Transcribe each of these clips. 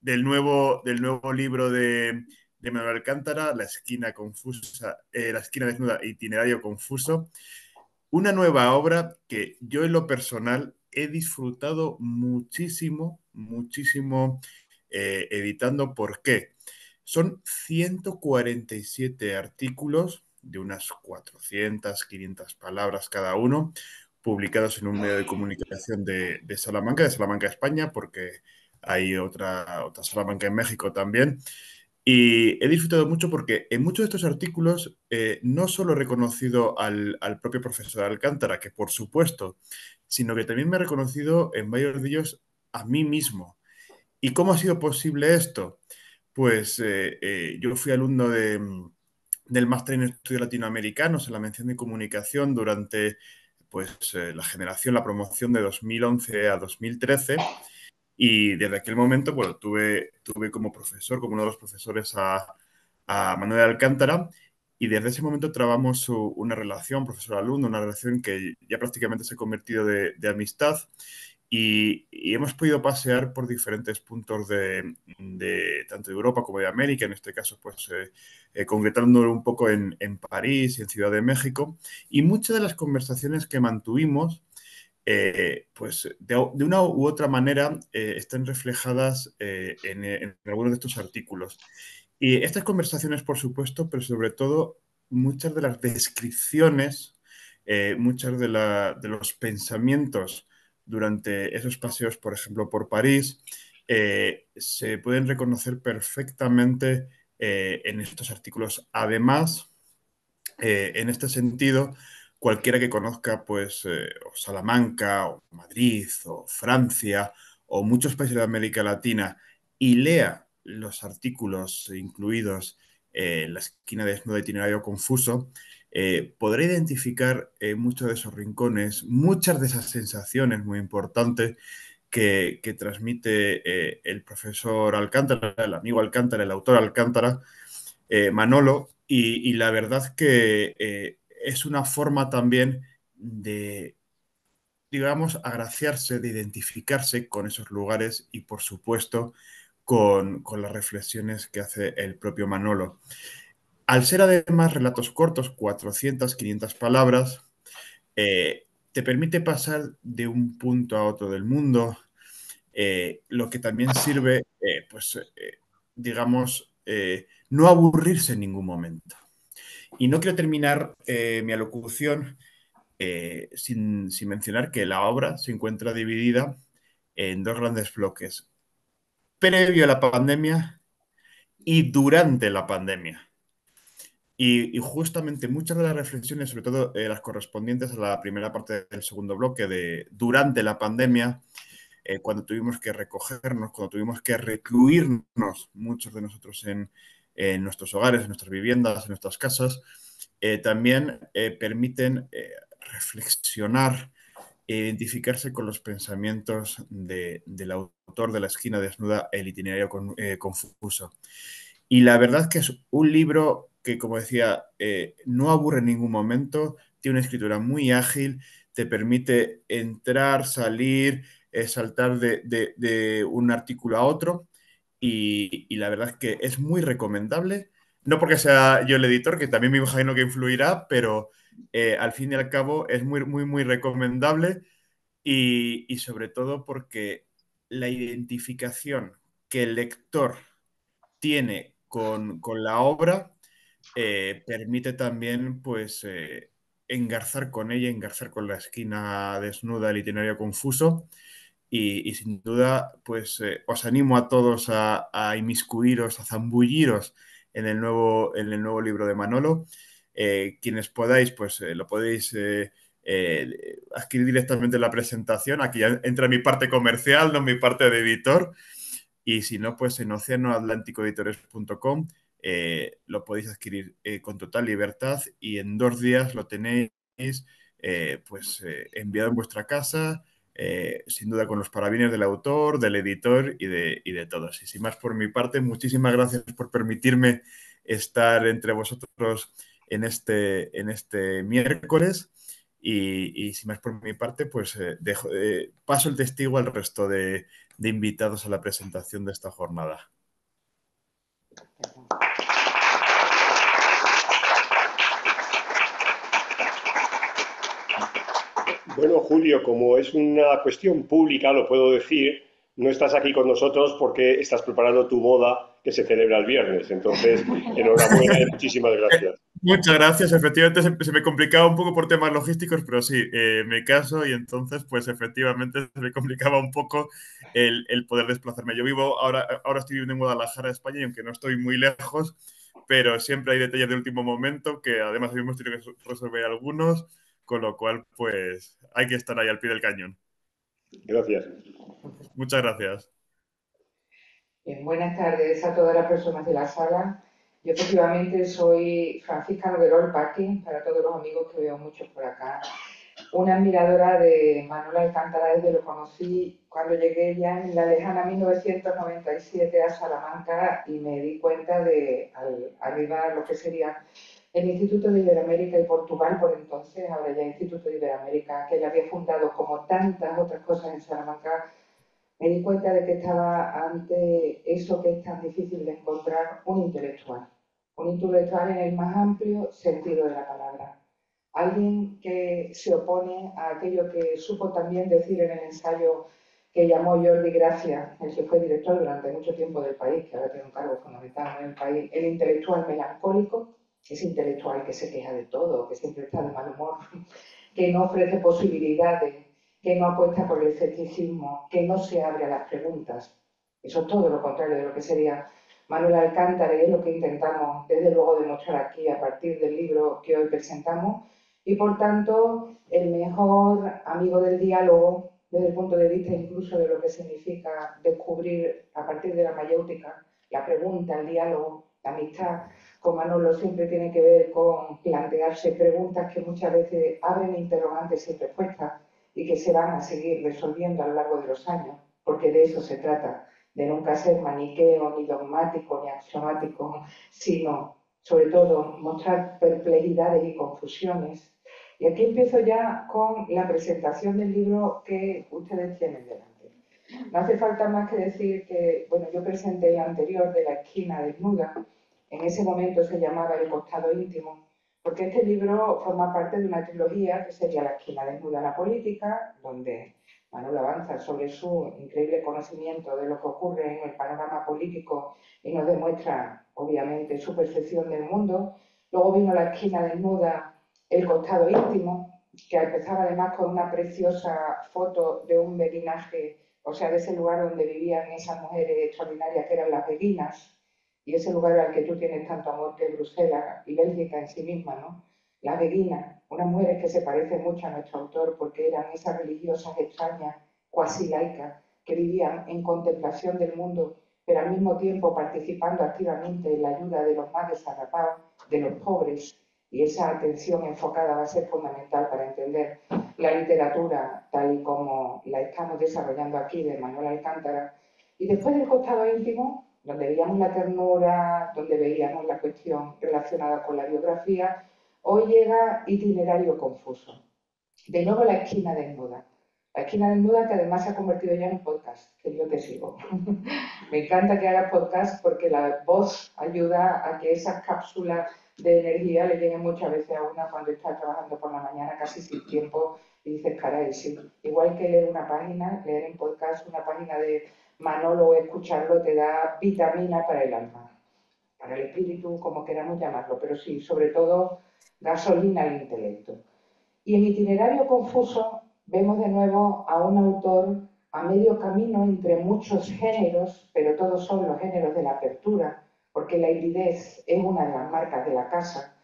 del nuevo libro de Manuel Alcántara, La esquina confusa, La esquina desnuda, itinerario confuso. Una nueva obra que yo en lo personal he disfrutado muchísimo, muchísimo editando. ¿Por qué? Son 147 artículos de unas 400, 500 palabras cada uno, publicados en un medio de comunicación de Salamanca, España, porque hay otra Salamanca en México también. Y he disfrutado mucho porque en muchos de estos artículos no solo he reconocido al propio profesor Alcántara, que por supuesto, sino que también me he reconocido en varios de ellos a mí mismo. ¿Y cómo ha sido posible esto? Pues yo fui alumno del máster en estudios latinoamericanos en la mención de comunicación durante pues, la promoción de 2011 a 2013. Y desde aquel momento, bueno, tuve como profesor, como uno de los profesores a Manuel Alcántara, y desde ese momento trabamos una relación profesor-alumno, una relación que ya prácticamente se ha convertido de amistad, y hemos podido pasear por diferentes puntos tanto de Europa como de América, en este caso, pues concretándolo un poco en París y en Ciudad de México, y muchas de las conversaciones que mantuvimos pues de una u otra manera están reflejadas en algunos de estos artículos. Y estas conversaciones, por supuesto, pero sobre todo muchas de las descripciones, muchas de los pensamientos durante esos paseos, por ejemplo, por París, se pueden reconocer perfectamente en estos artículos. Además, en este sentido, cualquiera que conozca pues, o Salamanca, o Madrid, o Francia, o muchos países de América Latina y lea los artículos incluidos en la esquina desnuda de itinerario confuso, podrá identificar muchos de esos rincones, muchas de esas sensaciones muy importantes que transmite el profesor Alcántara, el amigo Alcántara, el autor Alcántara, Manolo, y la verdad que es una forma también de, digamos, agraciarse, de identificarse con esos lugares y, por supuesto, con las reflexiones que hace el propio Manolo. Al ser además relatos cortos, 400, 500 palabras, te permite pasar de un punto a otro del mundo, lo que también sirve, pues, digamos, no aburrirse en ningún momento. Y no quiero terminar mi alocución sin mencionar que la obra se encuentra dividida en dos grandes bloques: previo a la pandemia y durante la pandemia. Y justamente muchas de las reflexiones, sobre todo las correspondientes a la primera parte del segundo bloque de durante la pandemia, cuando tuvimos que recogernos, cuando tuvimos que recluirnos, muchos de nosotros en nuestros hogares, en nuestras viviendas, en nuestras casas, también permiten reflexionar e identificarse con los pensamientos del autor de La esquina desnuda, el itinerario confuso. Y la verdad que es un libro que, como decía, no aburre en ningún momento, tiene una escritura muy ágil, te permite entrar, salir, saltar de un artículo a otro, y la verdad es que es muy recomendable. No porque sea yo el editor, que también me imagino que influirá, pero al fin y al cabo es muy, muy, muy recomendable, y sobre todo porque la identificación que el lector tiene con la obra permite también pues engarzar con ella, engarzar con la esquina desnuda del itinerario confuso, y sin duda pues os animo a todos a inmiscuiros, a zambulliros en el nuevo libro de Manolo. Quienes podáis pues lo podéis adquirir directamente en la presentación. Aquí ya entra mi parte comercial, no mi parte de editor. Y si no, pues en océanoatlánticoeditores.com lo podéis adquirir con total libertad, y en 2 días lo tenéis pues enviado en vuestra casa, sin duda con los parabienes del autor, del editor y de todos. Y sin más por mi parte, muchísimas gracias por permitirme estar entre vosotros en este miércoles. Y sin más por mi parte, pues paso el testigo al resto de invitados a la presentación de esta jornada. Bueno, Julio, como es una cuestión pública, lo puedo decir, no estás aquí con nosotros porque estás preparando tu boda que se celebra el viernes. Entonces, enhorabuena y muchísimas gracias. Muchas gracias. Efectivamente, se me complicaba un poco por temas logísticos, pero sí, me caso y entonces, pues efectivamente, se me complicaba un poco el poder desplazarme. Yo vivo, ahora estoy viviendo en Guadalajara, España, y aunque no estoy muy lejos, pero siempre hay detalles de último momento que además hemos tenido que resolver algunos, con lo cual, pues hay que estar ahí al pie del cañón. Gracias. Muchas gracias. Bien, buenas tardes a todas las personas de la sala. Yo efectivamente soy Francisca Noguerol Paqui, para todos los amigos que veo muchos por acá, una admiradora de Manuel Alcántara desde lo conocí cuando llegué ya en la lejana 1997 a Salamanca y me di cuenta de, al arribar a lo que sería el Instituto de Iberoamérica y Portugal por entonces, ahora ya Instituto de Iberoamérica, que él había fundado como tantas otras cosas en Salamanca, me di cuenta de que estaba ante eso que es tan difícil de encontrar, un intelectual en el más amplio sentido de la palabra. Alguien que se opone a aquello que supo también decir en el ensayo que llamó Jordi Gracia, el que fue director durante mucho tiempo del país, que ahora tiene un cargo fundamental en el país, el intelectual melancólico, ese intelectual que se queja de todo, que siempre está de mal humor, que no ofrece posibilidades, que no apuesta por el escepticismo, que no se abre a las preguntas. Eso es todo lo contrario de lo que sería Manuel Alcántara, y es lo que intentamos, desde luego, demostrar aquí a partir del libro que hoy presentamos. Y, por tanto, el mejor amigo del diálogo, desde el punto de vista incluso de lo que significa descubrir a partir de la mayéutica, la pregunta, el diálogo, la amistad, con Manolo siempre tiene que ver con plantearse preguntas que muchas veces abren interrogantes sin respuesta y que se van a seguir resolviendo a lo largo de los años, porque de eso se trata, de nunca ser maniqueo, ni dogmático, ni axiomático, sino, sobre todo, mostrar perplejidades y confusiones. Y aquí empiezo ya con la presentación del libro que ustedes tienen delante. No hace falta más que decir que, bueno, yo presenté el anterior de La esquina desnuda. En ese momento se llamaba El costado íntimo, porque este libro forma parte de una trilogía que sería La esquina desnuda en la política, donde Manuel avanza sobre su increíble conocimiento de lo que ocurre en el panorama político y nos demuestra, obviamente, su percepción del mundo. Luego vino La esquina desnuda, El costado íntimo, que empezaba además con una preciosa foto de un beguinaje, o sea, de ese lugar donde vivían esas mujeres extraordinarias que eran las beguinas, y ese lugar al que tú tienes tanto amor, que es Bruselas y Bélgica en sí misma, ¿no? Las beguinas, unas mujeres que se parecen mucho a nuestro autor porque eran esas religiosas extrañas, cuasi laicas, que vivían en contemplación del mundo, pero al mismo tiempo participando activamente en la ayuda de los más desarrapados, de los pobres, y esa atención enfocada va a ser fundamental para entender la literatura tal y como la estamos desarrollando aquí de Manuel Alcántara. Y después del costado íntimo, donde veíamos la ternura, donde veíamos la cuestión relacionada con la biografía, hoy llega Itinerario confuso. De nuevo La esquina desnuda. La esquina desnuda que además se ha convertido ya en un podcast, que yo te sigo. Me encanta que hagas podcast porque la voz ayuda a que esas cápsulas de energía le lleguen muchas veces a una cuando está trabajando por la mañana casi sin tiempo y dices, caray, sí. Igual que leer una página, leer en podcast una página de Manolo o escucharlo te da vitamina para el alma, para el espíritu, como queramos llamarlo, pero sí, sobre todo gasolina al intelecto. Y en Itinerario confuso vemos de nuevo a un autor a medio camino entre muchos géneros, pero todos son los géneros de la apertura, porque la hibridez es una de las marcas de la casa.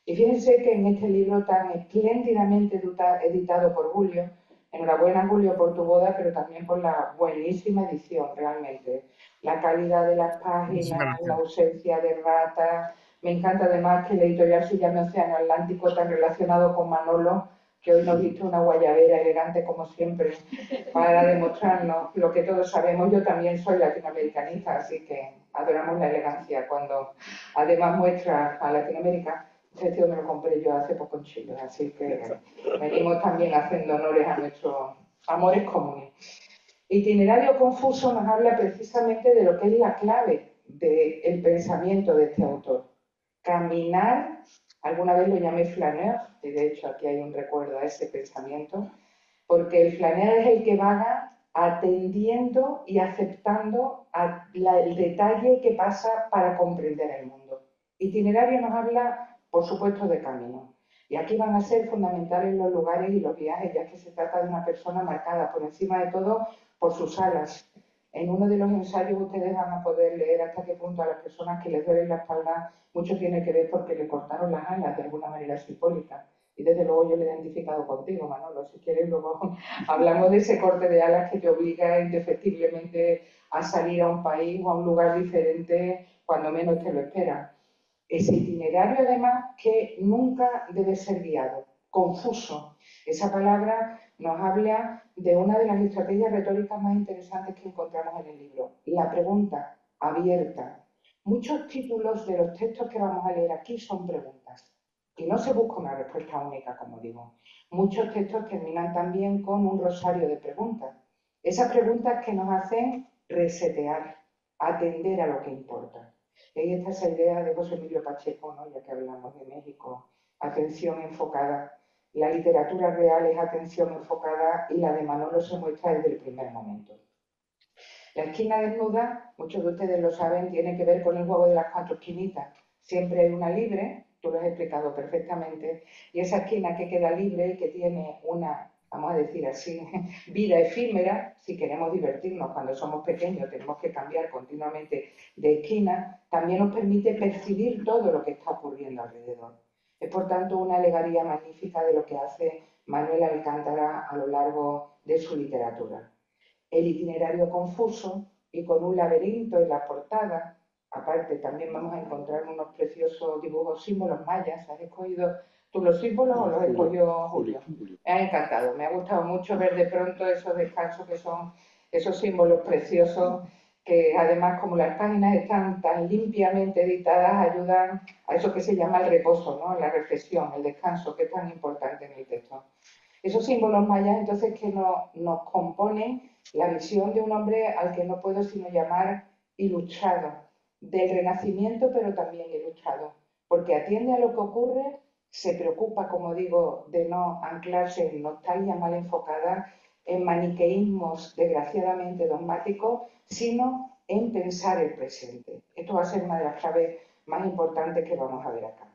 Y fíjense que en este libro tan espléndidamente editado por Julio, enhorabuena Julio por tu boda, pero también por la buenísima edición realmente. La calidad de las páginas, la ausencia de ratas. Me encanta además que el editorial se llame Océano Atlántico, tan relacionado con Manolo, que hoy nos diste una guayabera elegante como siempre, para demostrarnos lo que todos sabemos. Yo también soy latinoamericanista, así que adoramos la elegancia cuando además muestra a Latinoamérica. Este vestido me lo compré yo hace poco en Chile, así que venimos también haciendo honores a nuestros amores comunes. Itinerario confuso nos habla precisamente de lo que es la clave del pensamiento de este autor. Caminar, alguna vez lo llamé flaneur, y de hecho aquí hay un recuerdo a ese pensamiento, porque el flaneur es el que vaga atendiendo y aceptando el detalle que pasa para comprender el mundo. Itinerario nos habla, por supuesto, de camino. Y aquí van a ser fundamentales los lugares y los viajes, ya que se trata de una persona marcada por encima de todo por sus alas. En uno de los ensayos ustedes van a poder leer hasta qué punto a las personas que les duele la espalda mucho tiene que ver porque le cortaron las alas de alguna manera simbólica. Y desde luego yo lo he identificado contigo, Manolo. Si quieres, luego hablamos de ese corte de alas que te obliga indefectiblemente a salir a un país o a un lugar diferente cuando menos te lo esperas. Ese itinerario, además, que nunca debe ser guiado, confuso. Esa palabra nos habla de una de las estrategias retóricas más interesantes que encontramos en el libro, la pregunta abierta. Muchos títulos de los textos que vamos a leer aquí son preguntas y no se busca una respuesta única, como digo. Muchos textos terminan también con un rosario de preguntas. Esas preguntas que nos hacen resetear, atender a lo que importa. Y ahí está esa idea de José Emilio Pacheco, ¿no? Ya que hablamos de México, atención enfocada. La literatura real es atención enfocada y la de Manolo se muestra desde el primer momento. La esquina desnuda, muchos de ustedes lo saben, tiene que ver con el juego de las 4 esquinitas. Siempre hay una libre, tú lo has explicado perfectamente, y esa esquina que queda libre y que tiene una, vamos a decir así, vida efímera, si queremos divertirnos cuando somos pequeños, tenemos que cambiar continuamente de esquina, también nos permite percibir todo lo que está ocurriendo alrededor. Es por tanto una alegoría magnífica de lo que hace Manuel Alcántara a lo largo de su literatura. El itinerario confuso y con un laberinto en la portada. Aparte, también vamos a encontrar unos preciosos dibujos, símbolos mayas. ¿Has escogido tú los símbolos o los escogió Julio? Me ha encantado, me ha gustado mucho ver de pronto esos descansos que son esos símbolos preciosos que además como las páginas están tan limpiamente editadas ayudan a eso que se llama el reposo, ¿no? La reflexión, el descanso, que es tan importante en el texto. Esos símbolos mayas entonces que nos componen la visión de un hombre al que no puedo sino llamar ilustrado, del Renacimiento pero también ilustrado, porque atiende a lo que ocurre, se preocupa, como digo, de no anclarse en nostalgia mal enfocada, en maniqueísmos desgraciadamente dogmáticos, sino en pensar el presente. Esto va a ser una de las claves más importantes que vamos a ver acá.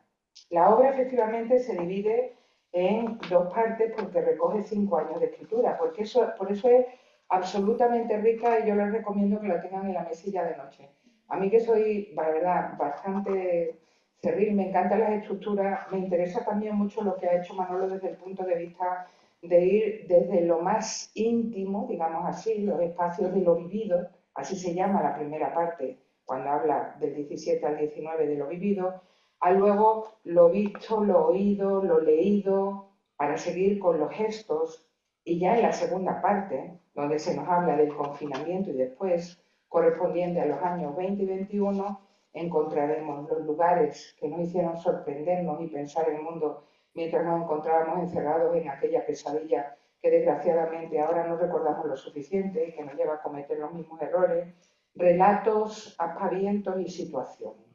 La obra efectivamente se divide en 2 partes porque recoge 5 años de escritura, porque por eso es absolutamente rica y yo les recomiendo que la tengan en la mesilla de noche. A mí que soy, la verdad, bastante cerril, me encantan las estructuras, me interesa también mucho lo que ha hecho Manolo desde el punto de vista de ir desde lo más íntimo, digamos así, los espacios de lo vivido, así se llama la primera parte, cuando habla del 17 al 19 de lo vivido, a luego lo visto, lo oído, lo leído, para seguir con los gestos, y ya en la segunda parte, donde se nos habla del confinamiento y después, correspondiente a los años 20 y 21, encontraremos los lugares que nos hicieron sorprendernos y pensar el mundo mientras nos encontrábamos encerrados en aquella pesadilla que desgraciadamente ahora no recordamos lo suficiente y que nos lleva a cometer los mismos errores, relatos, aspavientos y situaciones.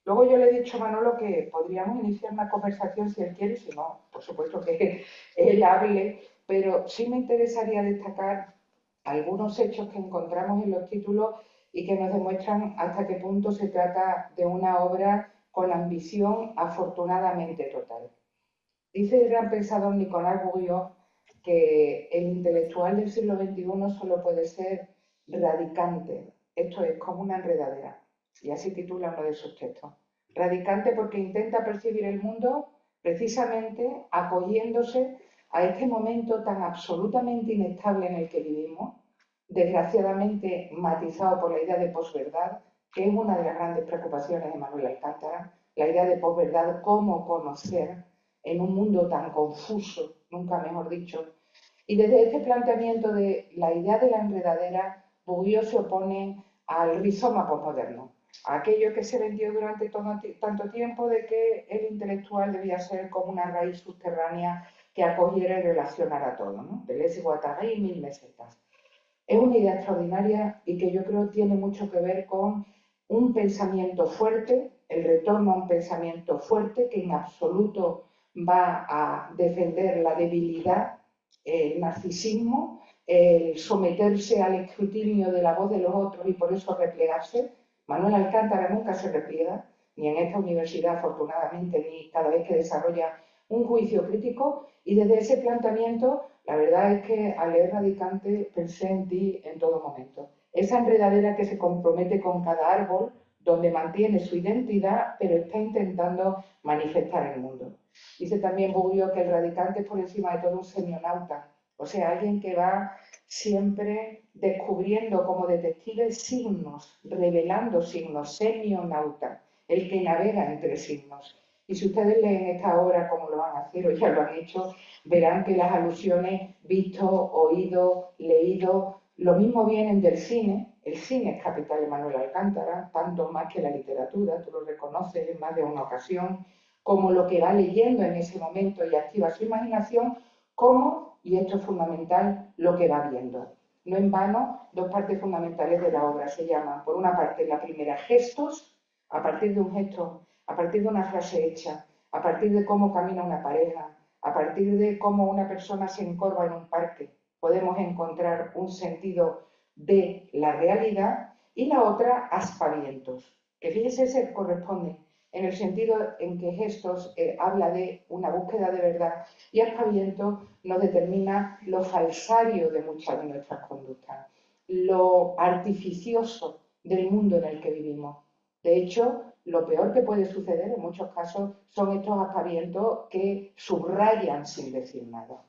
Luego yo le he dicho a Manolo que podríamos iniciar una conversación si él quiere, si no, por supuesto que él hable, pero sí me interesaría destacar algunos hechos que encontramos en los títulos y que nos demuestran hasta qué punto se trata de una obra con ambición afortunadamente total. Dice el gran pensador Nicolás Bourdieu que el intelectual del siglo XXI solo puede ser radicante, esto es como una enredadera, y así titula uno de sus textos. Radicante porque intenta percibir el mundo precisamente acogiéndose a este momento tan absolutamente inestable en el que vivimos, desgraciadamente matizado por la idea de posverdad, que es una de las grandes preocupaciones de Manuel Alcántara, la idea de posverdad, cómo conocer en un mundo tan confuso, nunca mejor dicho. Y desde este planteamiento de la idea de la enredadera, Bourdieu se opone al rizoma posmoderno, a aquello que se vendió durante tanto tiempo de que el intelectual debía ser como una raíz subterránea que acogiera y relacionara todo, ¿no? Deleuze y Guattari, 1000 mesetas. Es una idea extraordinaria y que yo creo tiene mucho que ver con un pensamiento fuerte, el retorno a un pensamiento fuerte que en absoluto va a defender la debilidad, el narcisismo, el someterse al escrutinio de la voz de los otros y por eso replegarse. Manuel Alcántara nunca se repliega, ni en esta universidad afortunadamente, ni cada vez que desarrolla un juicio crítico, y desde ese planteamiento la verdad es que al leer Radicante pensé en ti en todo momento. Esa enredadera que se compromete con cada árbol, donde mantiene su identidad, pero está intentando manifestar el mundo. Dice también Bobbio que el radicante es por encima de todo un semionauta, o sea, alguien que va siempre descubriendo como detective signos, revelando signos, semionauta, el que navega entre signos. Y si ustedes leen esta obra como lo van a hacer o ya lo han hecho, verán que las alusiones visto, oído, leído, lo mismo vienen del cine. El cine es capital de Manuel Alcántara, tanto más que la literatura, tú lo reconoces en más de una ocasión, como lo que va leyendo en ese momento y activa su imaginación, como, y esto es fundamental, lo que va viendo. No en vano, dos partes fundamentales de la obra se llaman, por una parte, la primera, gestos, a partir de un gesto, a partir de una frase hecha, a partir de cómo camina una pareja, a partir de cómo una persona se encorva en un parque, podemos encontrar un sentido de la realidad, y la otra, aspavientos, que fíjese se corresponden en el sentido en que gestos habla de una búsqueda de verdad y aspavientos nos determina lo falsario de muchas de nuestras conductas, lo artificioso del mundo en el que vivimos. De hecho, lo peor que puede suceder en muchos casos son estos aspavientos que subrayan sin decir nada.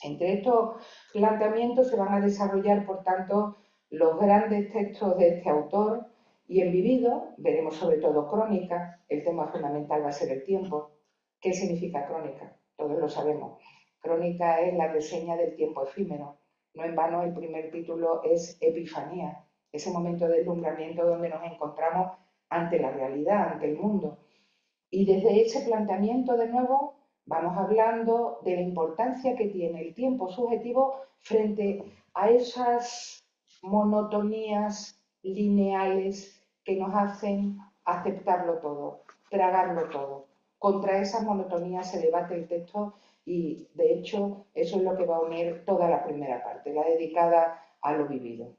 Entre estos planteamientos se van a desarrollar, por tanto, los grandes textos de este autor, y en Vivido veremos sobre todo crónica. El tema fundamental va a ser el tiempo. ¿Qué significa crónica? Todos lo sabemos. Crónica es la reseña del tiempo efímero. No en vano el primer título es Epifanía, ese momento de deslumbramiento donde nos encontramos ante la realidad, ante el mundo. Y desde ese planteamiento, de nuevo, vamos hablando de la importancia que tiene el tiempo subjetivo frente a esas monotonías lineales que nos hacen aceptarlo todo, tragarlo todo. Contra esas monotonías se debate el texto y, de hecho, eso es lo que va a unir toda la primera parte, la dedicada a lo vivido.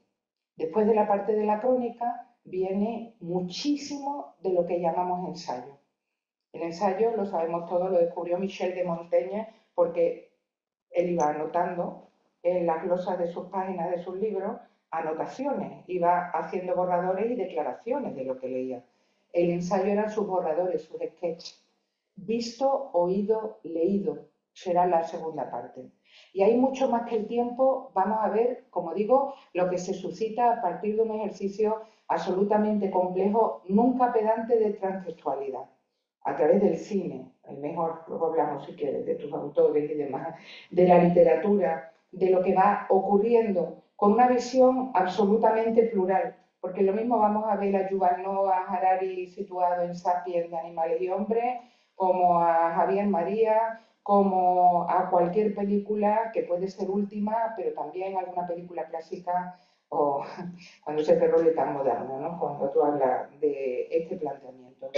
Después de la parte de la crónica viene muchísimo de lo que llamamos ensayo. El ensayo, lo sabemos todos, lo descubrió Michel de Montaigne porque él iba anotando en las glosas de sus páginas de sus libros anotaciones, iba haciendo borradores y declaraciones de lo que leía. El ensayo eran sus borradores, sus sketches. Visto, oído, leído será la segunda parte. Y hay mucho más que el tiempo, vamos a ver, como digo, lo que se suscita a partir de un ejercicio absolutamente complejo, nunca pedante de transtextualidad a través del cine, el mejor, luego hablamos si quieres, de tus autores y demás, de la literatura, de lo que va ocurriendo, con una visión absolutamente plural, porque lo mismo vamos a ver a Yuval Noah Harari situado en Sapiens de Animales y Hombres, como a Javier María, como a cualquier película que puede ser última, pero también alguna película clásica o cuando se cerró el tan moderno, ¿no? Cuando tú hablas de este planteamiento.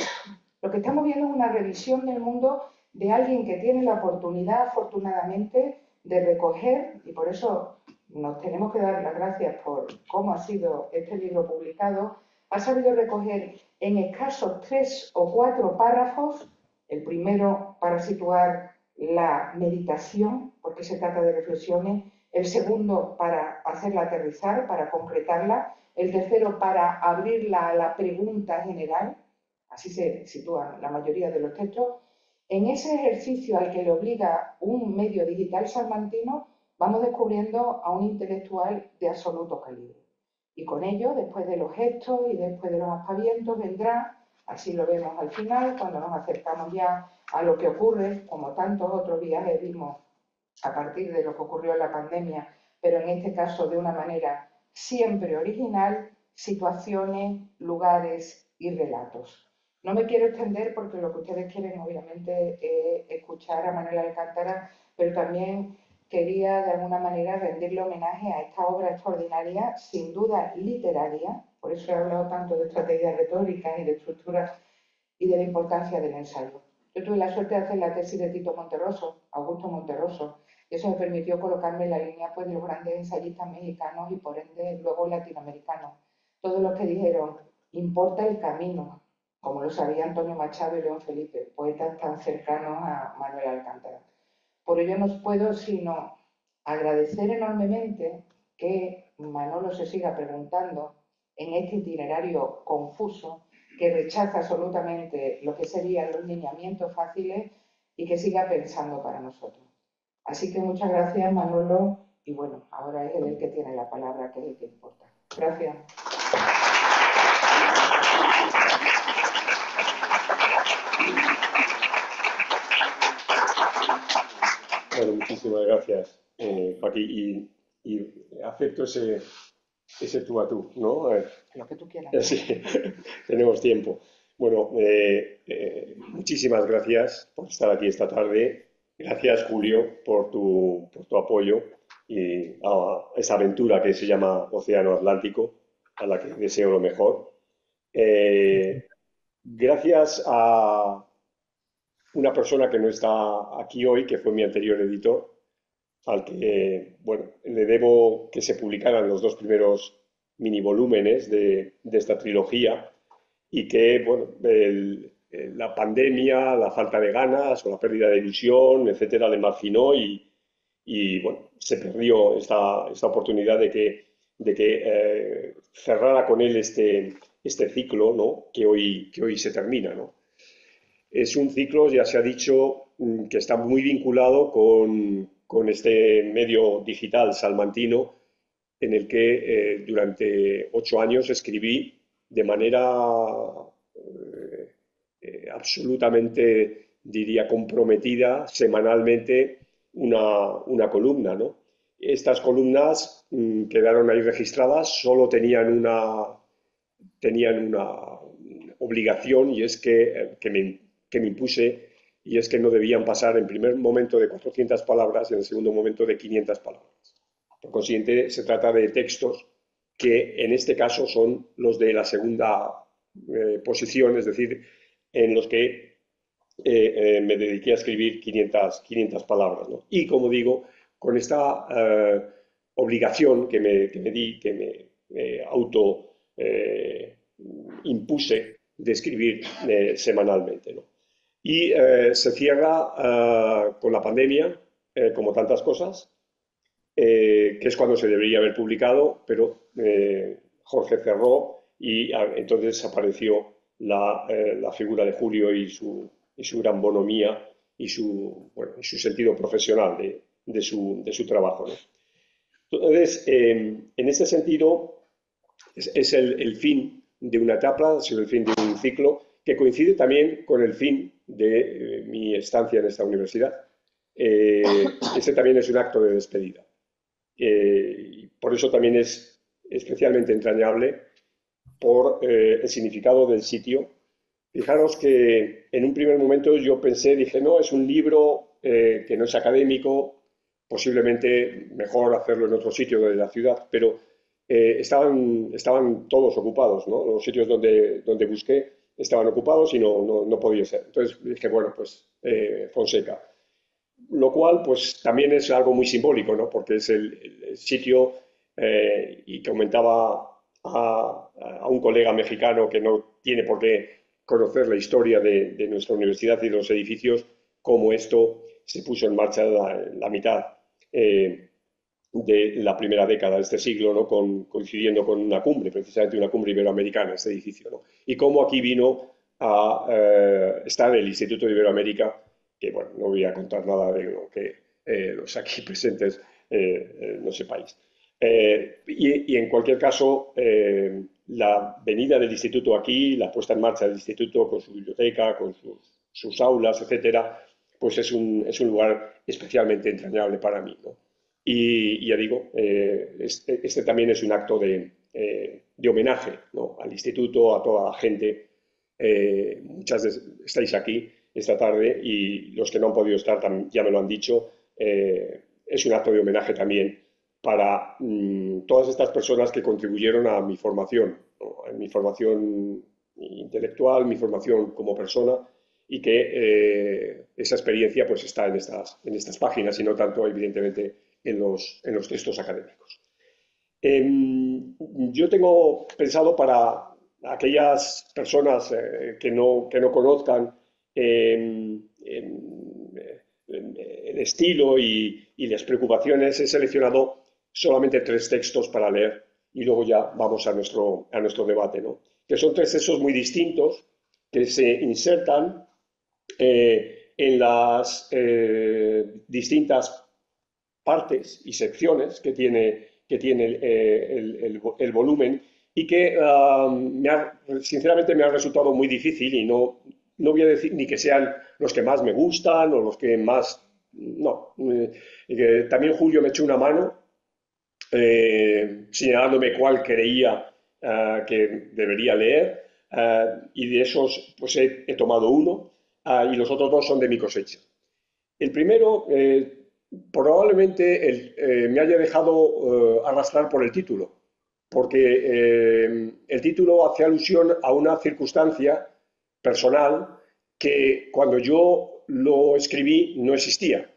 Lo que estamos viendo es una revisión del mundo de alguien que tiene la oportunidad, afortunadamente, de recoger, y por eso nos tenemos que dar las gracias por cómo ha sido este libro publicado, ha sabido recoger en escasos 3 o 4 párrafos, el primero para situar la meditación, porque se trata de reflexiones, el segundo para hacerla aterrizar, para concretarla, el tercero para abrirla a la pregunta general, así se sitúan la mayoría de los textos. En ese ejercicio al que le obliga un medio digital salmantino, vamos descubriendo a un intelectual de absoluto calibre. Y con ello, después de los gestos y después de los aspavientos, vendrá, así lo vemos al final, cuando nos acercamos ya a lo que ocurre, como tantos otros viajes vimos a partir de lo que ocurrió en la pandemia, pero en este caso de una manera siempre original, situaciones, lugares y relatos. No me quiero extender porque lo que ustedes quieren obviamente es escuchar a Manuel Alcántara, pero también quería de alguna manera rendirle homenaje a esta obra extraordinaria, sin duda literaria, por eso he hablado tanto de estrategias retóricas y de estructuras y de la importancia del ensayo. Yo tuve la suerte de hacer la tesis de Tito Monterroso, Augusto Monterroso, y eso me permitió colocarme en la línea pues, de los grandes ensayistas mexicanos y por ende luego latinoamericanos. Todos los que dijeron, importa el camino, como lo sabía Antonio Machado y León Felipe, poetas tan cercanos a Manuel Alcántara. Por ello no puedo sino agradecer enormemente que Manolo se siga preguntando en este itinerario confuso, que rechaza absolutamente lo que serían los lineamientos fáciles y que siga pensando para nosotros. Así que muchas gracias, Manolo, y bueno, ahora es él el que tiene la palabra, que es el que importa. Gracias. Bueno, muchísimas gracias, Paqui, y acepto ese tú a tú, ¿no? Lo que tú quieras. Sí, tenemos tiempo. Bueno, muchísimas gracias por estar aquí esta tarde. Gracias, Julio, por tu apoyo y a esa aventura que se llama Océano Atlántico, a la que deseo lo mejor. Gracias a una persona que no está aquí hoy, que fue mi anterior editor, al que, bueno, le debo que se publicaran los dos primeros mini volúmenes de esta trilogía y que, bueno, la pandemia, la falta de ganas o la pérdida de ilusión, etcétera, le marginó y bueno, se perdió esta oportunidad de que cerrara con él este ciclo, ¿no? que hoy se termina, ¿no? Es un ciclo, ya se ha dicho, que está muy vinculado con este medio digital salmantino en el que durante 8 años escribí de manera absolutamente, diría, comprometida semanalmente una columna, ¿no? Estas columnas quedaron ahí registradas, solo tenían una obligación y es que me impuse, y es que no debían pasar en primer momento de 400 palabras y en el segundo momento de 500 palabras. Por consiguiente, se trata de textos que en este caso son los de la segunda posición, es decir, en los que me dediqué a escribir 500 palabras, ¿no? Y como digo, con esta obligación que me di, que me auto impuse de escribir semanalmente, ¿no? Y se cierra con la pandemia, como tantas cosas, que es cuando se debería haber publicado, pero Jorge cerró y entonces apareció la figura de Julio y su gran bonomía y su sentido profesional de su trabajo, ¿no? Entonces, en ese sentido, es el fin de una etapa, ha sido el fin de un ciclo que coincide también con el fin de mi estancia en esta universidad. Este también es un acto de despedida. Y por eso también es especialmente entrañable por el significado del sitio. Fijaros que en un primer momento yo dije, no, es un libro que no es académico, posiblemente mejor hacerlo en otro sitio de la ciudad, pero estaban todos ocupados, ¿no? Los sitios donde busqué estaban ocupados y no podía ser. Entonces dije, bueno, pues Fonseca. Lo cual, pues también es algo muy simbólico, ¿no? Porque es el sitio, y comentaba a un colega mexicano que no tiene por qué conocer la historia de nuestra universidad y de los edificios, cómo esto se puso en marcha en la mitad de la primera década de este siglo, ¿no? Coincidiendo con una cumbre, precisamente una cumbre iberoamericana, este edificio, ¿no? Y cómo aquí vino a estar el Instituto de Iberoamérica, que bueno, no voy a contar nada de lo que los aquí presentes no sepáis. Y en cualquier caso, la venida del instituto aquí, la puesta en marcha del instituto con su biblioteca, con sus aulas, etcétera, pues es un lugar especialmente entrañable para mí, ¿no? Y ya digo, este también es un acto de homenaje, ¿no? Al instituto, a toda la gente. Muchas estáis aquí esta tarde y los que no han podido estar ya me lo han dicho. es un acto de homenaje también para todas estas personas que contribuyeron a mi formación, ¿no? A mi formación intelectual, mi formación como persona, y que esa experiencia pues está en estas páginas y no tanto, evidentemente, en los textos académicos. Yo tengo pensado para aquellas personas que no conozcan el estilo y las preocupaciones, he seleccionado solamente 3 textos para leer y luego ya vamos a nuestro debate, ¿no? Que son 3 textos muy distintos que se insertan en las distintas partes y secciones que tiene el volumen y que sinceramente me ha resultado muy difícil y no voy a decir ni que sean los que más me gustan o los que más... No. También Julio me echó una mano señalándome cuál creía que debería leer y de esos pues he tomado uno y los otros 2 son de mi cosecha. El primero probablemente me haya dejado arrastrar por el título, porque el título hace alusión a una circunstancia personal que cuando yo lo escribí no existía,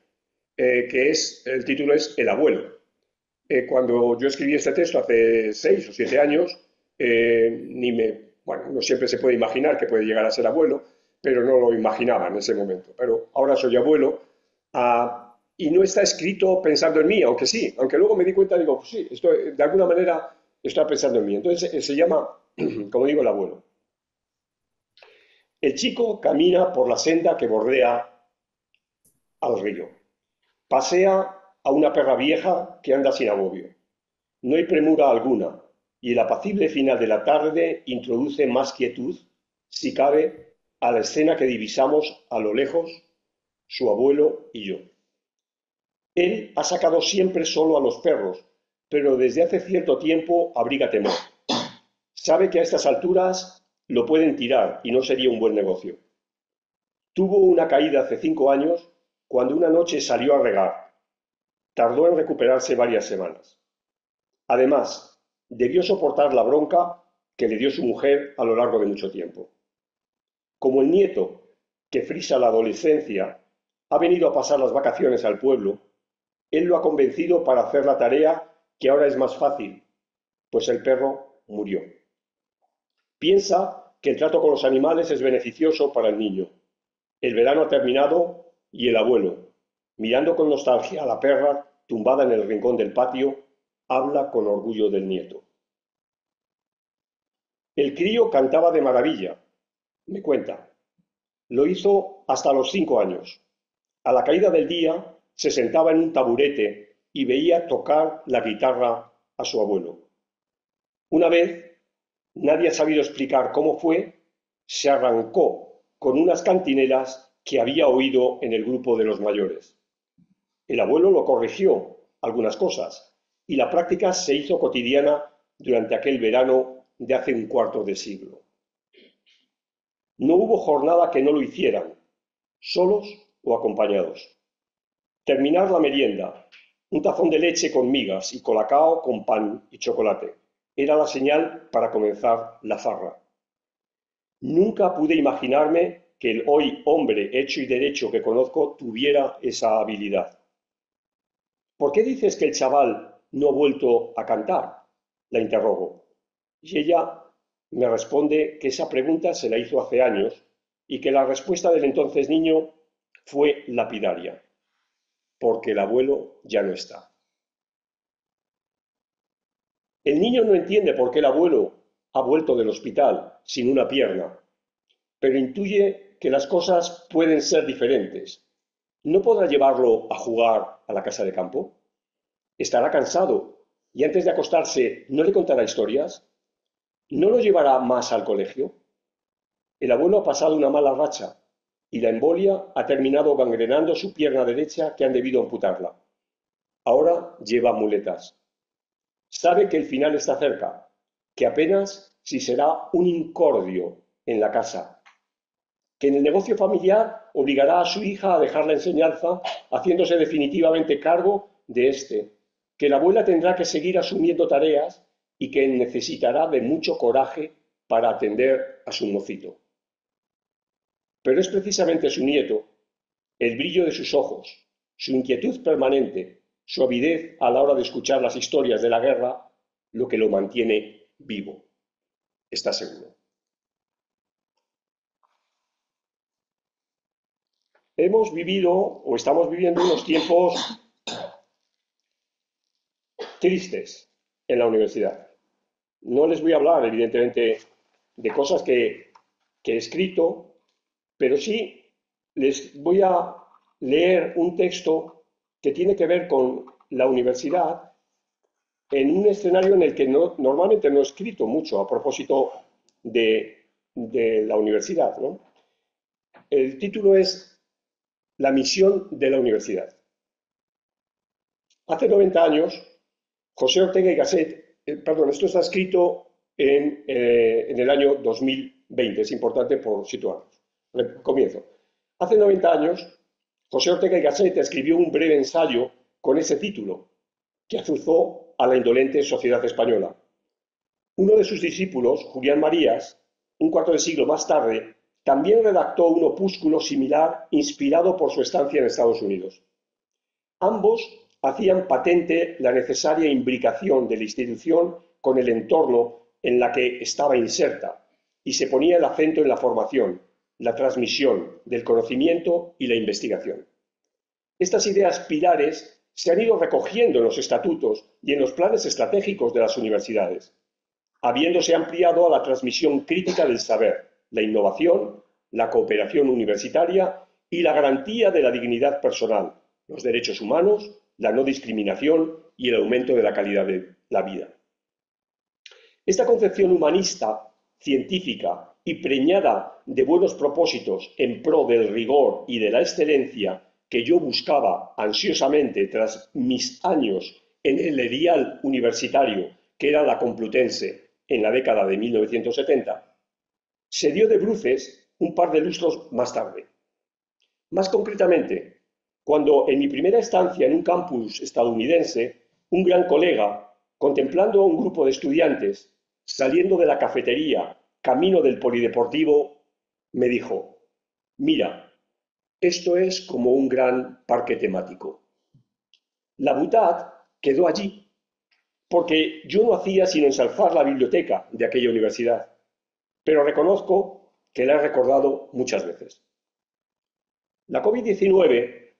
el título es El abuelo. Cuando yo escribí este texto hace 6 o 7 años, bueno, no siempre se puede imaginar que puede llegar a ser abuelo, pero no lo imaginaba en ese momento. Pero ahora soy abuelo y no está escrito pensando en mí, aunque sí, aunque luego me di cuenta y digo, pues sí, de alguna manera estoy pensando en mí. Entonces se llama, como digo, El abuelo. El chico camina por la senda que bordea al río. Pasea a una perra vieja que anda sin agobio. No hay premura alguna, y el apacible final de la tarde introduce más quietud, si cabe, a la escena que divisamos a lo lejos, su abuelo y yo. Él ha sacado siempre solo a los perros, pero desde hace cierto tiempo abriga temor. Sabe que a estas alturas lo pueden tirar y no sería un buen negocio. Tuvo una caída hace 5 años cuando una noche salió a regar. Tardó en recuperarse varias semanas. Además, debió soportar la bronca que le dio su mujer a lo largo de mucho tiempo. Como el nieto, que frisa la adolescencia, ha venido a pasar las vacaciones al pueblo, él lo ha convencido para hacer la tarea que ahora es más fácil, pues el perro murió. Piensa que el trato con los animales es beneficioso para el niño. El verano ha terminado y el abuelo, mirando con nostalgia a la perra tumbada en el rincón del patio, habla con orgullo del nieto. El crío cantaba de maravilla, me cuenta. Lo hizo hasta los 5 años. A la caída del día se sentaba en un taburete y veía tocar la guitarra a su abuelo. Una vez, nadie ha sabido explicar cómo fue, se arrancó con unas cantinelas que había oído en el grupo de los mayores. El abuelo lo corrigió algunas cosas y la práctica se hizo cotidiana durante aquel verano de hace un cuarto de siglo. No hubo jornada que no lo hicieran, solos o acompañados. Terminar la merienda, un tazón de leche con migas y colacao con pan y chocolate, era la señal para comenzar la farra. Nunca pude imaginarme que el hoy hombre hecho y derecho que conozco tuviera esa habilidad. ¿Por qué dices que el chaval no ha vuelto a cantar?, la interrogo. Y ella me responde que esa pregunta se la hizo hace años y que la respuesta del entonces niño fue lapidaria, porque el abuelo ya no está. El niño no entiende por qué el abuelo ha vuelto del hospital sin una pierna, pero intuye que las cosas pueden ser diferentes. ¿No podrá llevarlo a jugar a la casa de campo? ¿Estará cansado y antes de acostarse no le contará historias? ¿No lo llevará más al colegio? El abuelo ha pasado una mala racha y la embolia ha terminado gangrenando su pierna derecha que han debido amputarla. Ahora lleva muletas. Sabe que el final está cerca, que apenas si será un incordio en la casa, que en el negocio familiar obligará a su hija a dejar la enseñanza, haciéndose definitivamente cargo de este que la abuela tendrá que seguir asumiendo tareas y que necesitará de mucho coraje para atender a su mocito. Pero es precisamente su nieto, el brillo de sus ojos, su inquietud permanente, su avidez a la hora de escuchar las historias de la guerra, lo que lo mantiene vivo. ¿Está seguro? Hemos vivido o estamos viviendo unos tiempos tristes en la universidad. No les voy a hablar, evidentemente, de cosas que he escrito, pero sí les voy a leer un texto que tiene que ver con la universidad en un escenario en el que normalmente no he escrito mucho a propósito de la universidad, ¿no? El título es La misión de la universidad. Hace 90 años, José Ortega y Gasset, esto está escrito en el año 2020, es importante por situarnos. Comienzo. Hace 90 años, José Ortega y Gasset escribió un breve ensayo con ese título, que azuzó a la indolente sociedad española. Uno de sus discípulos, Julián Marías, un cuarto de siglo más tarde, también redactó un opúsculo similar inspirado por su estancia en Estados Unidos. Ambos hacían patente la necesaria imbricación de la institución con el entorno en la que estaba inserta y se ponía el acento en la formación, la transmisión del conocimiento y la investigación. Estas ideas pilares se han ido recogiendo en los estatutos y en los planes estratégicos de las universidades, habiéndose ampliado a la transmisión crítica del saber, la innovación, la cooperación universitaria y la garantía de la dignidad personal, los derechos humanos, la no discriminación y el aumento de la calidad de la vida. Esta concepción humanista, científica y preñada de buenos propósitos en pro del rigor y de la excelencia que yo buscaba ansiosamente tras mis años en el erial universitario que era la Complutense en la década de 1970, se dio de bruces un par de lustros más tarde. Más concretamente, cuando en mi primera estancia en un campus estadounidense, un gran colega, contemplando a un grupo de estudiantes saliendo de la cafetería camino del polideportivo, me dijo: «Mira, esto es como un gran parque temático». La butad quedó allí, porque yo no hacía sino ensalzar la biblioteca de aquella universidad, pero reconozco que la he recordado muchas veces. La COVID-19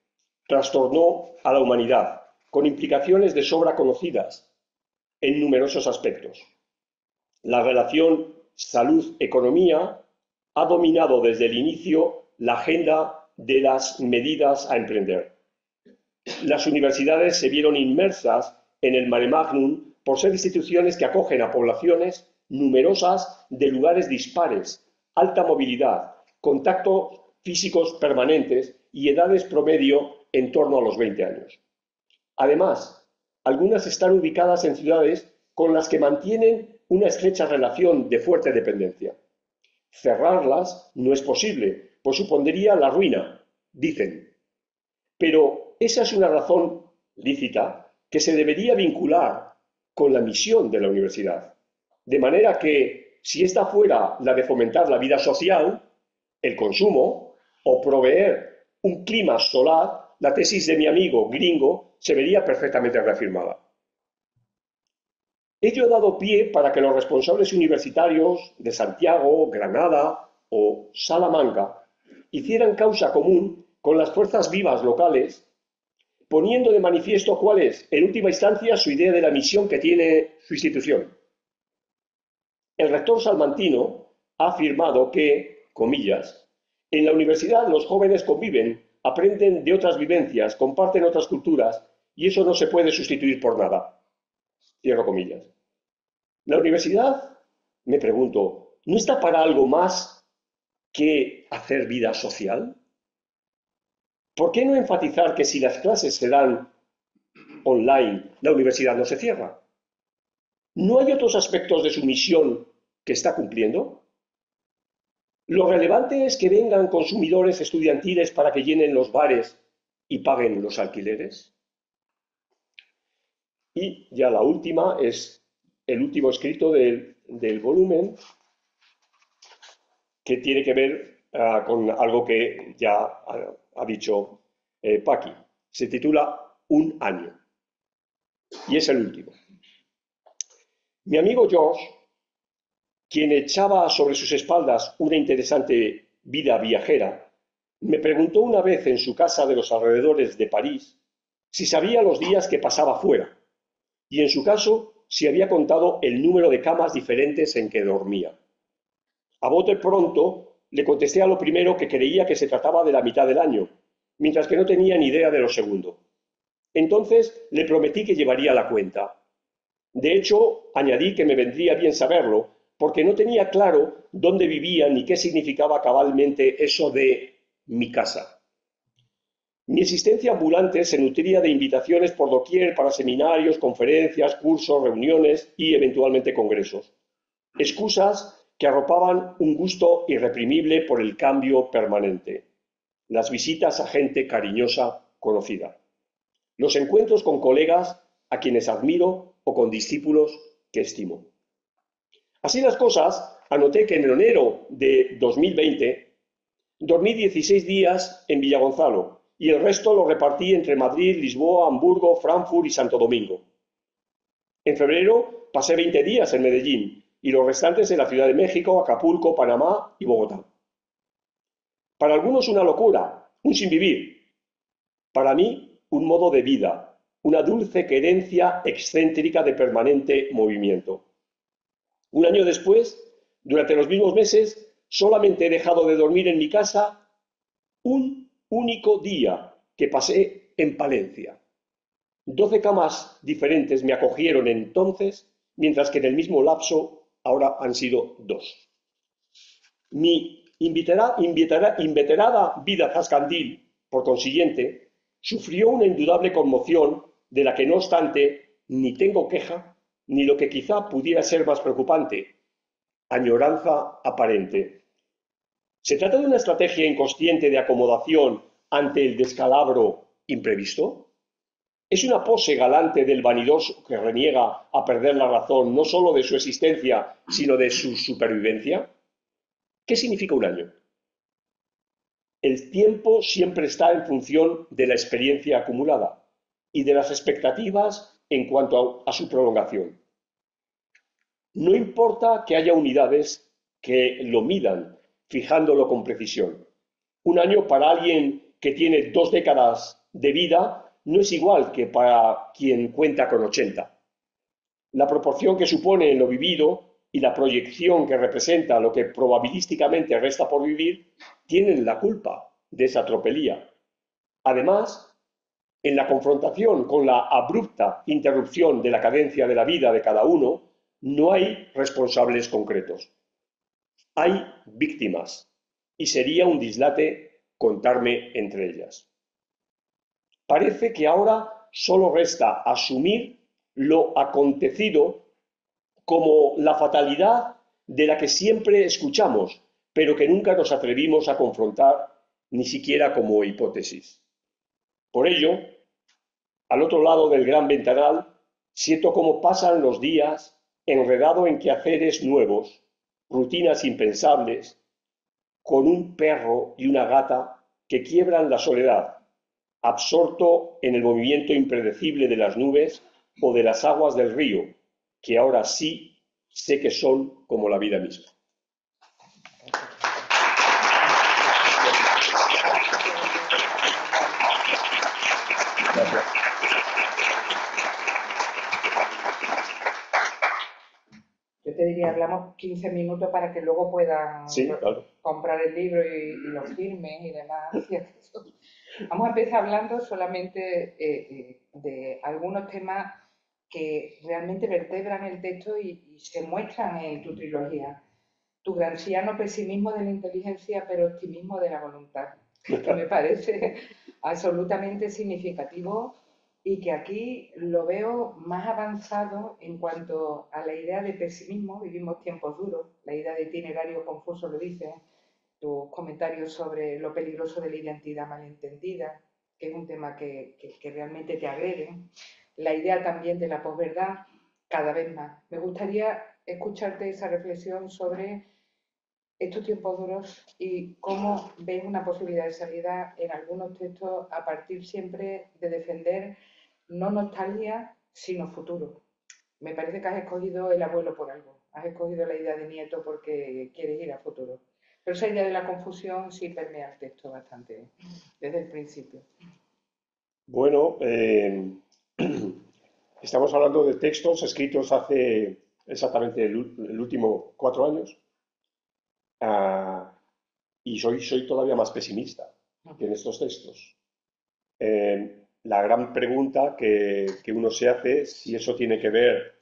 trastornó a la humanidad, con implicaciones de sobra conocidas en numerosos aspectos. La relación salud-economía ha dominado desde el inicio la agenda de las medidas a emprender. Las universidades se vieron inmersas en el mare magnum por ser instituciones que acogen a poblaciones numerosas de lugares dispares, alta movilidad, contactos físicos permanentes y edades promedio en torno a los 20 años. Además, algunas están ubicadas en ciudades con las que mantienen una estrecha relación de fuerte dependencia. Cerrarlas no es posible, pues supondría la ruina, dicen. Pero esa es una razón lícita que se debería vincular con la misión de la universidad. De manera que, si esta fuera la de fomentar la vida social, el consumo o proveer un clima solar, la tesis de mi amigo gringo se vería perfectamente reafirmada. Ello ha dado pie para que los responsables universitarios de Santiago, Granada o Salamanca hicieran causa común con las fuerzas vivas locales, poniendo de manifiesto cuál es, en última instancia, su idea de la misión que tiene su institución. El rector salmantino ha afirmado que, comillas, en la universidad los jóvenes conviven, aprenden de otras vivencias, comparten otras culturas, y eso no se puede sustituir por nada. Cierro comillas. ¿La universidad, me pregunto, no está para algo más que hacer vida social? ¿Por qué no enfatizar que si las clases se dan online, la universidad no se cierra? ¿No hay otros aspectos de su misión que está cumpliendo? ¿Lo relevante es que vengan consumidores estudiantiles para que llenen los bares y paguen los alquileres? Y ya la última es el último escrito del volumen, que tiene que ver con algo que ya ha dicho Paqui. Se titula Un año. Y es el último. Mi amigo George, quien echaba sobre sus espaldas una interesante vida viajera, me preguntó una vez en su casa de los alrededores de París si sabía los días que pasaba fuera, y en su caso si había contado el número de camas diferentes en que dormía. A bote pronto le contesté a lo primero que creía que se trataba de la mitad del año, mientras que no tenía ni idea de lo segundo. Entonces le prometí que llevaría la cuenta. De hecho, añadí que me vendría bien saberlo, porque no tenía claro dónde vivía ni qué significaba cabalmente eso de mi casa. Mi existencia ambulante se nutría de invitaciones por doquier para seminarios, conferencias, cursos, reuniones y eventualmente congresos. Excusas que arropaban un gusto irreprimible por el cambio permanente. Las visitas a gente cariñosa conocida. Los encuentros con colegas a quienes admiro o con discípulos que estimo. Así las cosas, anoté que en enero de 2020 dormí 16 días en Villagonzalo y el resto lo repartí entre Madrid, Lisboa, Hamburgo, Frankfurt y Santo Domingo. En febrero pasé 20 días en Medellín y los restantes en la Ciudad de México, Acapulco, Panamá y Bogotá. Para algunos una locura, un sinvivir. Para mí un modo de vida, una dulce querencia excéntrica de permanente movimiento. Un año después, durante los mismos meses, solamente he dejado de dormir en mi casa un único día que pasé en Palencia. 12 camas diferentes me acogieron entonces, mientras que en el mismo lapso ahora han sido 2. Mi inveterada vida zascandil, por consiguiente, sufrió una indudable conmoción de la que no obstante ni tengo queja, ni lo que quizá pudiera ser más preocupante, añoranza aparente. ¿Se trata de una estrategia inconsciente de acomodación ante el descalabro imprevisto? ¿Es una pose galante del vanidoso que reniega a perder la razón no solo de su existencia, sino de su supervivencia? ¿Qué significa un año? El tiempo siempre está en función de la experiencia acumulada y de las expectativas en cuanto a su prolongación. No importa que haya unidades que lo midan, fijándolo con precisión. Un año para alguien que tiene 2 décadas de vida no es igual que para quien cuenta con 80. La proporción que supone en lo vivido y la proyección que representa lo que probabilísticamente resta por vivir tienen la culpa de esa tropelía. Además, en la confrontación con la abrupta interrupción de la cadencia de la vida de cada uno, no hay responsables concretos. Hay víctimas, y sería un dislate contarme entre ellas. Parece que ahora solo resta asumir lo acontecido como la fatalidad de la que siempre escuchamos, pero que nunca nos atrevimos a confrontar ni siquiera como hipótesis. Por ello, al otro lado del gran ventanal, siento cómo pasan los días enredado en quehaceres nuevos, rutinas impensables, con un perro y una gata que quiebran la soledad, absorto en el movimiento impredecible de las nubes o de las aguas del río, que ahora sí sé que son como la vida misma. Gracias. Yo te diría, hablamos 15 minutos para que luego puedan claro. comprar el libro y los firmen y demás. Vamos a empezar hablando solamente de algunos temas que realmente vertebran el texto y se muestran en tu trilogía. Tu gramsciano pesimismo de la inteligencia, pero optimismo de la voluntad, que me parece absolutamente significativo y que aquí lo veo más avanzado en cuanto a la idea de pesimismo. Vivimos tiempos duros, la idea de itinerario confuso lo dice, tus comentarios sobre lo peligroso de la identidad malentendida, que es un tema que realmente te agrede, la idea también de la posverdad cada vez más. Me gustaría escucharte esa reflexión sobre estos tiempos duros y cómo ves una posibilidad de salida en algunos textos a partir siempre de defender no nostalgia, sino futuro. Me parece que has escogido el abuelo por algo, has escogido la idea de nieto porque quieres ir a futuro. Pero esa idea de la confusión sí permea el texto bastante, desde el principio. Bueno, estamos hablando de textos escritos hace exactamente el último 4 años, ah, y soy todavía más pesimista que en estos textos. La gran pregunta que uno se hace es si eso tiene que ver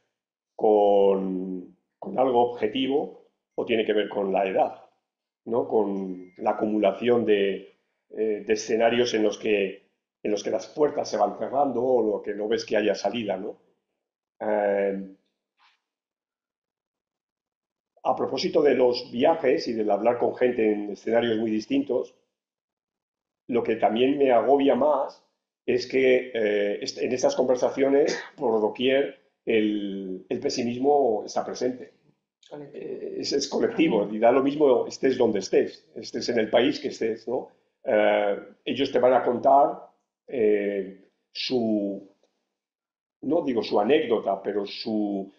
con algo objetivo o tiene que ver con la edad, ¿no? Con la acumulación de escenarios en los que las puertas se van cerrando o lo que no ves que haya salida, ¿no? Eh, a propósito de los viajes y del hablar con gente en escenarios muy distintos, lo que también me agobia más es que en estas conversaciones, por doquier, el pesimismo está presente. Es colectivo y da lo mismo estés donde estés en el país que estés, ¿no? Ellos te van a contar su, no digo su anécdota, pero su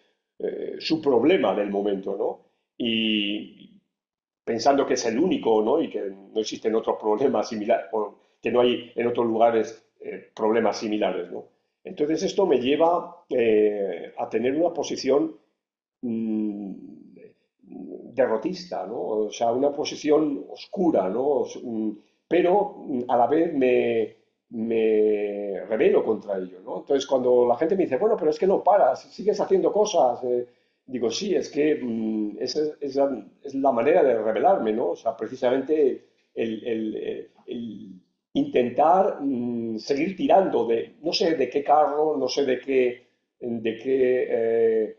problema del momento, ¿no? Y pensando que es el único, ¿no? Y que no existen otros problemas similares, o que no hay en otros lugares problemas similares, ¿no? Entonces esto me lleva a tener una posición mm, derrotista, ¿no? O sea, una posición oscura, ¿no? Pero a la vez me rebelo contra ello, ¿no? Entonces, cuando la gente me dice, bueno, pero es que no paras, sigues haciendo cosas, digo, sí, es que esa es la manera de rebelarme, ¿no? O sea, precisamente el intentar seguir tirando de, no sé de qué carro, no sé en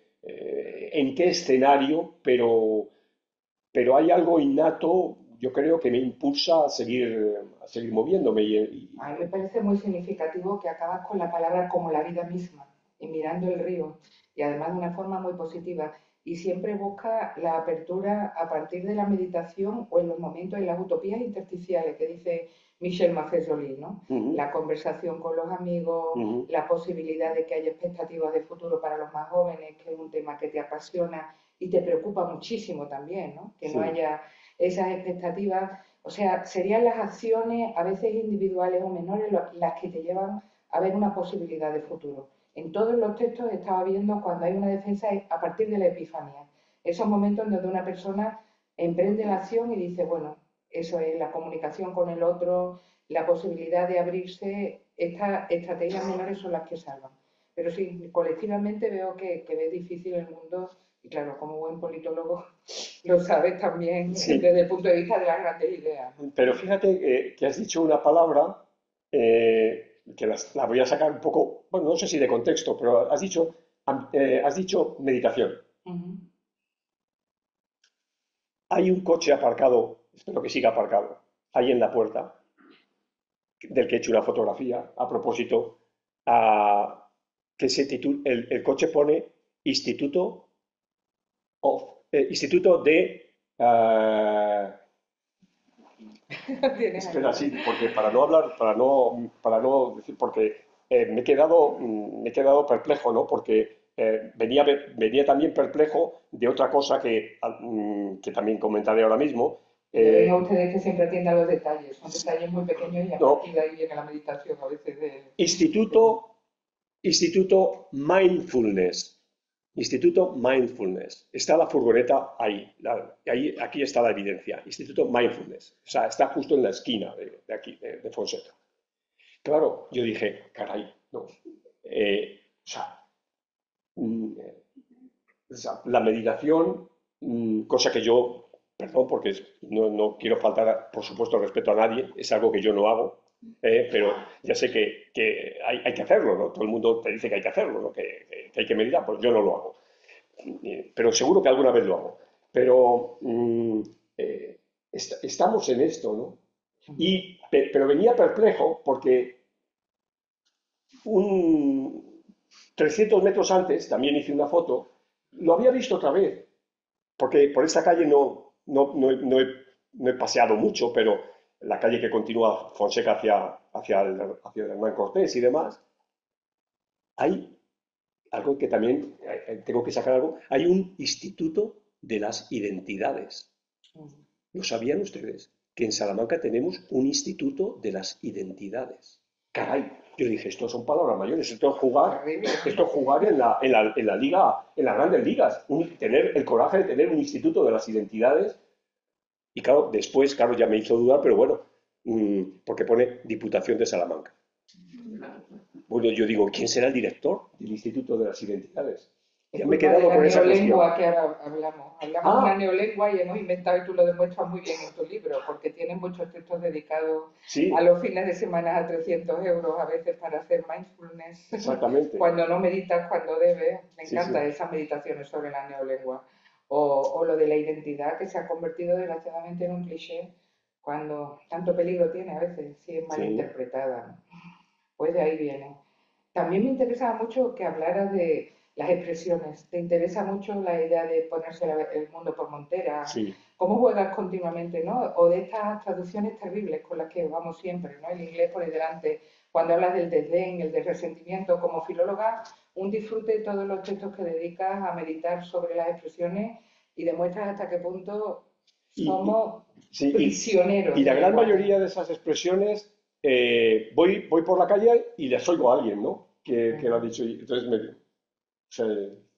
qué escenario, pero hay algo innato, yo creo, que me impulsa a seguir moviéndome. A mí me parece muy significativo que acabas con la palabra como la vida misma y mirando el río, y además de una forma muy positiva. Y siempre busca la apertura a partir de la meditación o en los momentos, en las utopías intersticiales que dice Michel Maffei-Joly, ¿no? Ujú, La conversación con los amigos, ujú, la posibilidad de que haya expectativas de futuro para los más jóvenes, que es un tema que te apasiona y te preocupa muchísimo también, ¿no? Que no sí, haya esas expectativas, o sea, serían las acciones, a veces individuales o menores, las que te llevan a ver una posibilidad de futuro. En todos los textos estaba viendo cuando hay una defensa a partir de la epifanía. Esos momentos donde una persona emprende la acción y dice, bueno, eso es la comunicación con el otro, la posibilidad de abrirse, estas estrategias menores son las que salvan. Pero sí, colectivamente veo que ves difícil el mundo y claro, como buen politólogo lo sabes también sí. desde el punto de vista de las grandes ideas, ¿no? Pero fíjate que has dicho una palabra que la voy a sacar un poco, bueno, no sé si de contexto, pero has dicho meditación. Uh -huh. Hay un coche aparcado, espero que siga aparcado, ahí en la puerta, del que he hecho una fotografía a propósito, que el coche pone Instituto Instituto de Tienes ahí. espera, sí, porque para no hablar, para no decir, porque me he quedado perplejo, ¿no? Porque venía también perplejo de otra cosa que también comentaré ahora mismo. Le ven a Eh, ustedes que siempre atienden a los detalles, son detalles muy pequeños y a partir no, de ahí viene la meditación a veces Instituto, Instituto Mindfulness. Instituto Mindfulness. Está la furgoneta ahí. Aquí está la evidencia. Instituto Mindfulness. O sea, está justo en la esquina de aquí, de Fonseca. Claro, yo dije, caray, no. O sea, la meditación, cosa que yo, perdón, porque no quiero faltar, por supuesto, respeto a nadie, es algo que yo no hago, pero ya sé que hay que hacerlo, ¿no? Todo el mundo te dice que hay que hacerlo, ¿no? Que hay que meditar, pues yo no lo hago. Pero seguro que alguna vez lo hago. Pero estamos en esto, ¿no? Pero venía perplejo porque un 300 metros antes, también hice una foto, lo había visto otra vez, porque por esta calle no he paseado mucho, pero la calle que continúa Fonseca hacia el Hernán Cortés y demás, hay algo que también tengo que sacar algo, hay un instituto de las identidades. ¿Lo sabían ustedes? Que en Salamanca tenemos un instituto de las identidades. Caray, yo dije, esto son palabras mayores, esto es jugar en la liga, en las grandes ligas, tener el coraje de tener un instituto de las identidades. Y claro, después, claro, ya me hizo dudar, pero bueno, porque pone Diputación de Salamanca. Bueno, yo digo, ¿quién será el director del Instituto de las Identidades? Ya me he quedado con esa cuestión. Neolengua que ahora hablamos. Hablamos una neolengua y hemos inventado, y tú lo demuestras muy bien en tu libro, porque tienes muchos textos dedicados a los fines de semana a 300 euros, a veces para hacer mindfulness. Exactamente. Cuando no meditas, cuando debes. Me encanta esas meditaciones sobre la neolengua. O lo de la identidad, que se ha convertido desgraciadamente en un cliché, cuando tanto peligro tiene a veces, si es mal interpretada. Pues de ahí viene. También me interesaba mucho que hablaras de las expresiones. Te interesa mucho la idea de ponerse el mundo por montera. Sí. ¿Cómo juegas continuamente, no? O de estas traducciones terribles con las que vamos siempre, ¿no? El inglés por delante. Cuando hablas del desdén, el del resentimiento, como filóloga, un disfrute de todos los textos que dedicas a meditar sobre las expresiones y demuestras hasta qué punto somos prisioneros. Y la gran mayoría de esas expresiones, voy por la calle y les oigo a alguien, ¿no? Que lo ha dicho. Y entonces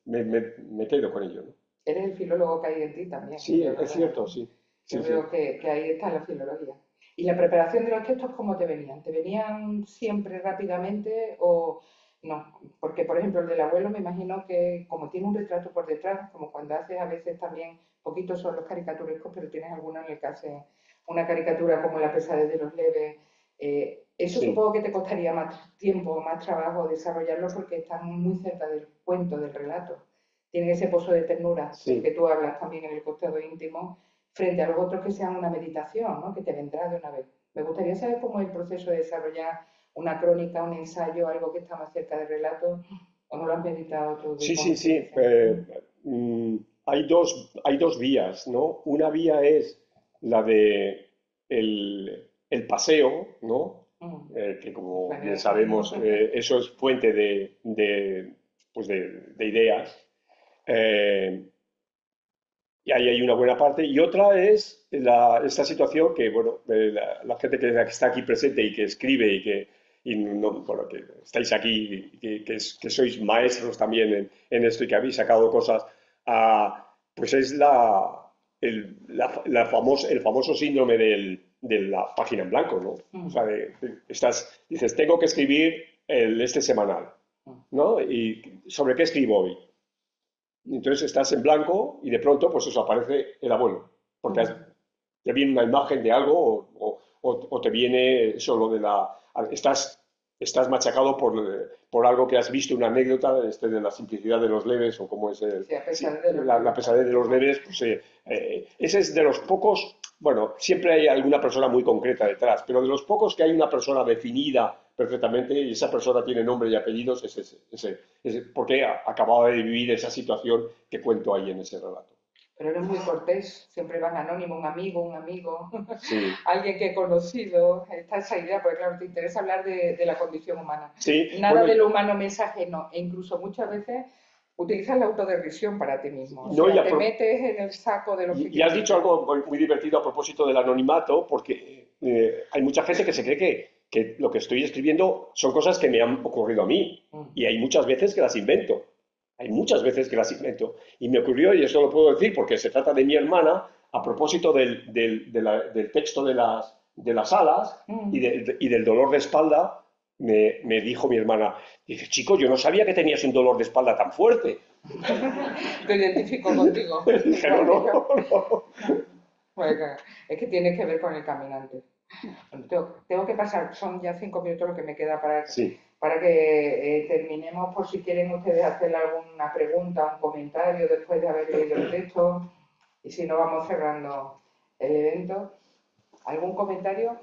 me quedo con ello, ¿no? Eres el filólogo que hay en ti también. Sí, es cierto, sí. Yo creo que ahí está la filología. ¿Y la preparación de los textos cómo te venían? ¿Te venían siempre rápidamente o no? Porque, por ejemplo, el del abuelo me imagino que como tiene un retrato por detrás, como cuando haces a veces también, poquitos son los caricaturescos, pero tienes alguno en el que hace una caricatura como La pesadez de los leves. Eso supongo que te costaría más tiempo, más trabajo desarrollarlo porque están muy cerca del cuento, del relato. Tienen ese pozo de ternura que tú hablas también en el costado íntimo, frente a los otros que sean una meditación, ¿no? Que te vendrá de una vez. Me gustaría saber cómo es el proceso de desarrollar una crónica, un ensayo, algo que está más cerca del relato, o no lo has meditado tú. Sí. Hay dos vías, ¿no? Una vía es la de el paseo, ¿no? Que como bien sabemos, eso es fuente de ideas. Y ahí hay una buena parte. Y otra es esta situación que, bueno, la gente que está aquí presente y que escribe que estáis aquí, que sois maestros también en esto y que habéis sacado cosas, pues es el famoso síndrome de la página en blanco, ¿no? O sea, dices, tengo que escribir este semanal, ¿no? ¿Y sobre qué escribo hoy? Entonces estás en blanco y de pronto pues eso aparece el abuelo, porque te viene una imagen de algo o te viene solo de estás machacado por algo que has visto, una anécdota de la simplicidad de los leves o cómo es la pesadez de los leves, pues ese es de los pocos, bueno, siempre hay alguna persona muy concreta detrás, pero de los pocos que hay una persona definida perfectamente y esa persona tiene nombre y apellidos, es ese, porque acababa de vivir esa situación que cuento ahí en ese relato. Pero eres muy cortés, siempre van anónimo, un amigo, alguien que he conocido, está esa idea, porque claro, te interesa hablar de la condición humana. Sí, Nada de lo humano me es ajeno, e incluso muchas veces utilizas la autoderrisión para ti mismo. O sea, te metes en el saco de lo que Y has dicho algo muy divertido a propósito del anonimato, porque hay mucha gente que se cree que lo que estoy escribiendo son cosas que me han ocurrido a mí, y hay muchas veces que las invento. Hay muchas veces que las invento. Y me ocurrió, y eso lo puedo decir porque se trata de mi hermana, a propósito del texto de las alas y del dolor de espalda, me dijo mi hermana, dice, chico, yo no sabía que tenías un dolor de espalda tan fuerte. Te identifico contigo. Dije, no. Bueno, es que tiene que ver con el caminante. Tengo que pasar, son ya 5 minutos lo que me queda para que terminemos, por si quieren ustedes hacerle alguna pregunta, un comentario después de haber leído el texto, y si no vamos cerrando el evento. ¿Algún comentario?